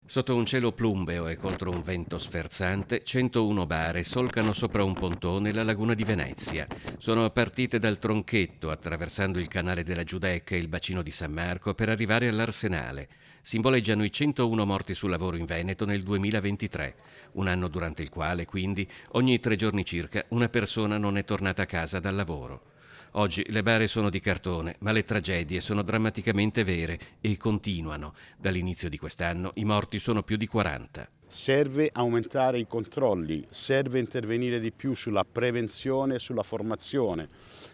Sotto un cielo plumbeo e contro un vento sferzante, 101 bare solcano sopra un pontone la laguna di Venezia. Sono partite dal Tronchetto, attraversando il canale della Giudecca e il bacino di San Marco per arrivare all'Arsenale. Simboleggiano i 101 morti sul lavoro in Veneto nel 2023, un anno durante il quale, quindi, ogni 3 giorni circa una persona non è tornata a casa dal lavoro. Oggi le bare sono di cartone, ma le tragedie sono drammaticamente vere e continuano. Dall'inizio di quest'anno i morti sono più di 40. Serve aumentare i controlli, serve intervenire di più sulla prevenzione e sulla formazione,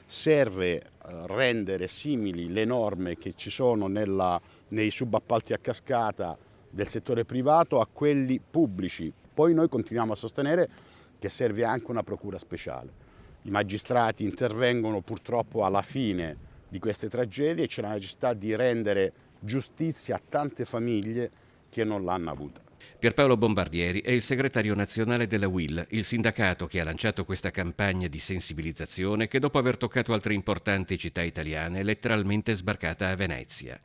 serve rendere simili le norme che ci sono nei subappalti a cascata del settore privato a quelli pubblici. Poi noi continuiamo a sostenere che serve anche una procura speciale. I magistrati intervengono purtroppo alla fine di queste tragedie e c'è la necessità di rendere giustizia a tante famiglie che non l'hanno avuta. Pierpaolo Bombardieri è il segretario nazionale della UIL, il sindacato che ha lanciato questa campagna di sensibilizzazione che dopo aver toccato altre importanti città italiane è letteralmente sbarcata a Venezia.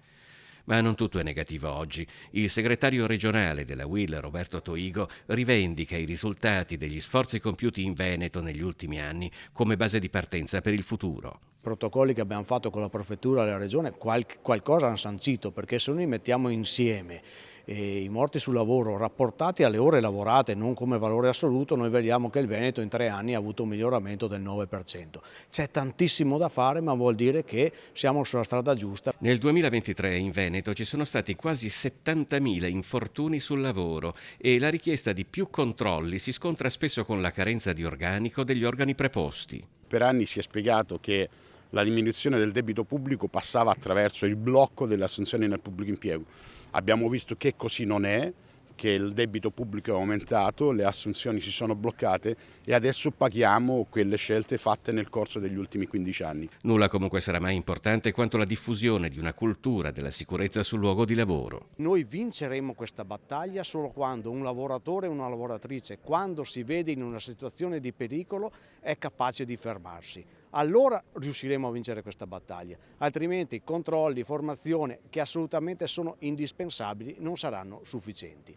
Ma non tutto è negativo oggi. Il segretario regionale della UIL, Roberto Toigo, rivendica i risultati degli sforzi compiuti in Veneto negli ultimi anni come base di partenza per il futuro. Protocolli che abbiamo fatto con la prefettura e la regione qualcosa hanno sancito, perché se noi mettiamo insieme i morti sul lavoro rapportati alle ore lavorate, non come valore assoluto, noi vediamo che il Veneto in 3 anni ha avuto un miglioramento del 9%. C'è tantissimo da fare, ma vuol dire che siamo sulla strada giusta. Nel 2023 in Veneto ci sono stati quasi 70.000 infortuni sul lavoro e la richiesta di più controlli si scontra spesso con la carenza di organico degli organi preposti. Per anni si è spiegato che la diminuzione del debito pubblico passava attraverso il blocco delle assunzioni nel pubblico impiego. Abbiamo visto che così non è, che il debito pubblico è aumentato, le assunzioni si sono bloccate e adesso paghiamo quelle scelte fatte nel corso degli ultimi 15 anni. Nulla comunque sarà mai importante quanto la diffusione di una cultura della sicurezza sul luogo di lavoro. Noi vinceremo questa battaglia solo quando un lavoratore e una lavoratrice, quando si vede in una situazione di pericolo, è capace di fermarsi. Allora riusciremo a vincere questa battaglia, altrimenti controlli, formazione, che assolutamente sono indispensabili, non saranno sufficienti.